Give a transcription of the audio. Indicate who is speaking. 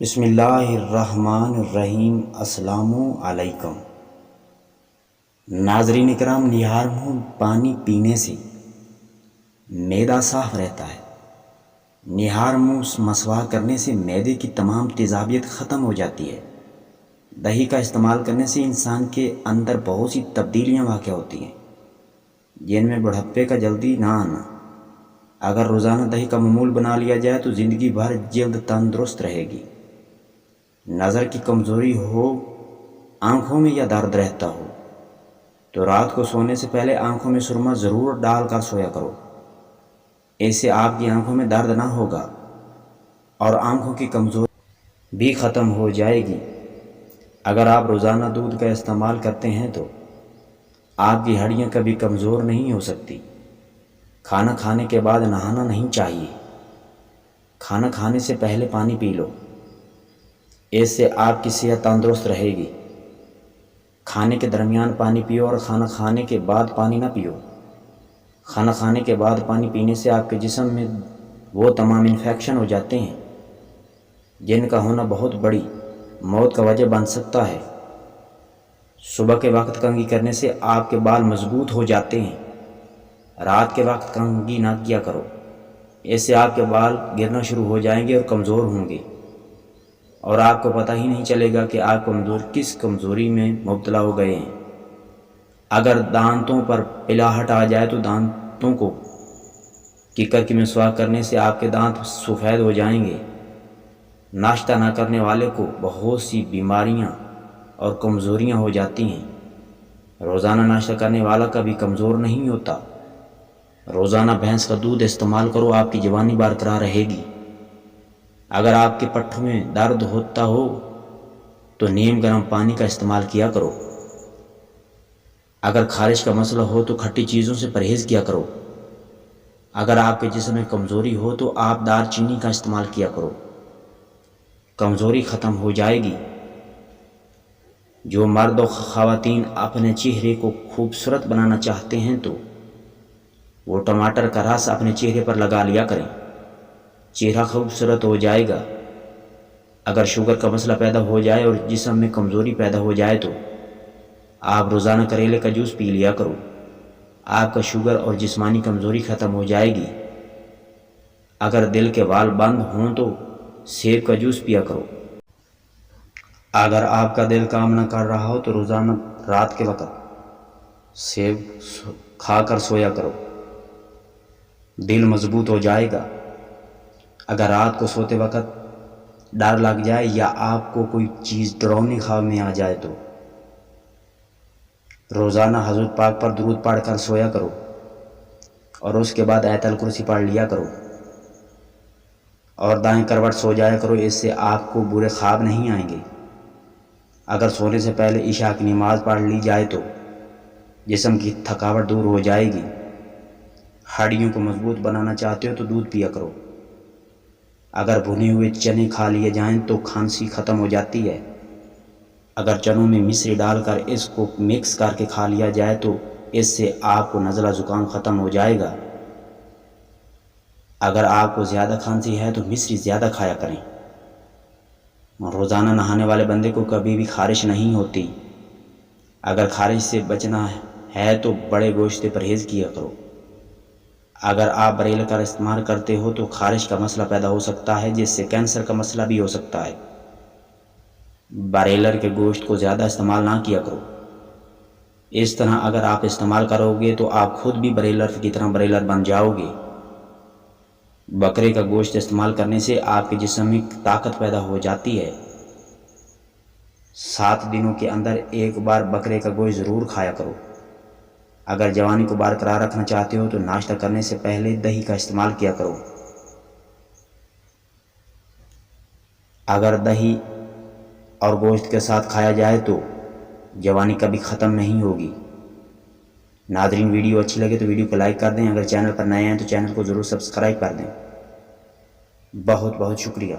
Speaker 1: بسم اللہ الرحمن الرحیم۔ السلام علیکم ناظرین اکرام، نہار منہ پانی پینے سے معدہ صاف رہتا ہے۔ نہار منہ مسواک کرنے سے معدے کی تمام تیزابیت ختم ہو جاتی ہے۔ دہی کا استعمال کرنے سے انسان کے اندر بہت سی تبدیلیاں واقع ہوتی ہیں، جن میں بڑھاپے کا جلدی نہ آنا۔ اگر روزانہ دہی کا معمول بنا لیا جائے تو زندگی بھر جلد تندرست رہے گی۔ نظر کی کمزوری ہو، آنکھوں میں یا درد رہتا ہو تو رات کو سونے سے پہلے آنکھوں میں سرما ضرور ڈال کر سویا کرو۔ اس سے آپ کی آنکھوں میں درد نہ ہوگا اور آنکھوں کی کمزوری بھی ختم ہو جائے گی۔ اگر آپ روزانہ دودھ کا استعمال کرتے ہیں تو آپ کی ہڈیاں کبھی کمزور نہیں ہو سکتی۔ کھانا کھانے کے بعد نہانا نہیں چاہیے۔ کھانا کھانے سے پہلے پانی پی لو، اس سے آپ کی صحت تندرست رہے گی۔ کھانے کے درمیان پانی پیو اور کھانا کھانے کے بعد پانی نہ پیو۔ کھانا کھانے کے بعد پانی پینے سے آپ کے جسم میں وہ تمام انفیکشن ہو جاتے ہیں جن کا ہونا بہت بڑی موت کا وجہ بن سکتا ہے۔ صبح کے وقت کنگھی کرنے سے آپ کے بال مضبوط ہو جاتے ہیں۔ رات کے وقت کنگھی نہ کیا کرو، اس سے آپ کے بال گرنا شروع ہو جائیں گے اور کمزور ہوں گے، اور آپ کو پتہ ہی نہیں چلے گا کہ آپ کس کمزوری میں مبتلا ہو گئے ہیں۔ اگر دانتوں پر پلاہٹ آ جائے تو دانتوں کو کیکر کی مسواک کرنے سے آپ کے دانت سفید ہو جائیں گے۔ ناشتہ نہ کرنے والے کو بہت سی بیماریاں اور کمزوریاں ہو جاتی ہیں۔ روزانہ ناشتہ کرنے والا کبھی کمزور نہیں ہوتا۔ روزانہ بھینس کا دودھ استعمال کرو، آپ کی جوانی برقرار رہے گی۔ اگر آپ کے پٹھوں میں درد ہوتا ہو تو نیم گرم پانی کا استعمال کیا کرو۔ اگر خارش کا مسئلہ ہو تو کھٹی چیزوں سے پرہیز کیا کرو۔ اگر آپ کے جسم میں کمزوری ہو تو آپ دار چینی کا استعمال کیا کرو، کمزوری ختم ہو جائے گی۔ جو مرد و خواتین اپنے چہرے کو خوبصورت بنانا چاہتے ہیں تو وہ ٹماٹر کا رس اپنے چہرے پر لگا لیا کریں، چہرہ خوبصورت ہو جائے گا۔ اگر شوگر کا مسئلہ پیدا ہو جائے اور جسم میں کمزوری پیدا ہو جائے تو آپ روزانہ کریلے کا جوس پی لیا کرو، آپ کا شوگر اور جسمانی کمزوری ختم ہو جائے گی۔ اگر دل کے وال بند ہوں تو سیب کا جوس پیا کرو۔ اگر آپ کا دل کام نہ کر رہا ہو تو روزانہ رات کے وقت سیب کھا کر سویا کرو، دل مضبوط ہو جائے گا۔ اگر رات کو سوتے وقت ڈر لگ جائے یا آپ کو کوئی چیز ڈراؤنی خواب میں آ جائے تو روزانہ حضور پاک پر درود پڑھ کر سویا کرو اور اس کے بعد آیت الکرسی پڑھ لیا کرو اور دائیں کروٹ سو جایا کرو، اس سے آپ کو برے خواب نہیں آئیں گے۔ اگر سونے سے پہلے عشاء کی نماز پڑھ لی جائے تو جسم کی تھکاوٹ دور ہو جائے گی۔ ہڈیوں کو مضبوط بنانا چاہتے ہو تو دودھ پیا کرو۔ اگر بھنے ہوئے چنے کھا لیے جائیں تو کھانسی ختم ہو جاتی ہے۔ اگر چنوں میں مصری ڈال کر اس کو مکس کر کے کھا لیا جائے تو اس سے آپ کو نزلہ زکام ختم ہو جائے گا۔ اگر آپ کو زیادہ کھانسی ہے تو مصری زیادہ کھایا کریں۔ روزانہ نہانے والے بندے کو کبھی بھی خارش نہیں ہوتی۔ اگر خارش سے بچنا ہے تو بڑے گوشت سے پرہیز کیا کرو۔ اگر آپ بریلر کا استعمال کرتے ہو تو خارش کا مسئلہ پیدا ہو سکتا ہے، جس سے کینسر کا مسئلہ بھی ہو سکتا ہے۔ بریلر کے گوشت کو زیادہ استعمال نہ کیا کرو۔ اس طرح اگر آپ استعمال کرو گے تو آپ خود بھی بریلر کی طرح بریلر بن جاؤ گے۔ بکرے کا گوشت استعمال کرنے سے آپ کے جسم میں طاقت پیدا ہو جاتی ہے۔ 7 دنوں کے اندر ایک بار بکرے کا گوشت ضرور کھایا کرو۔ اگر جوانی کو برقرار رکھنا چاہتے ہو تو ناشتہ کرنے سے پہلے دہی کا استعمال کیا کرو۔ اگر دہی اور گوشت کے ساتھ کھایا جائے تو جوانی کبھی ختم نہیں ہوگی۔ ناظرین، ویڈیو اچھی لگے تو ویڈیو کو لائک کر دیں۔ اگر چینل پر نئے ہیں تو چینل کو ضرور سبسکرائب کر دیں۔ بہت بہت شکریہ۔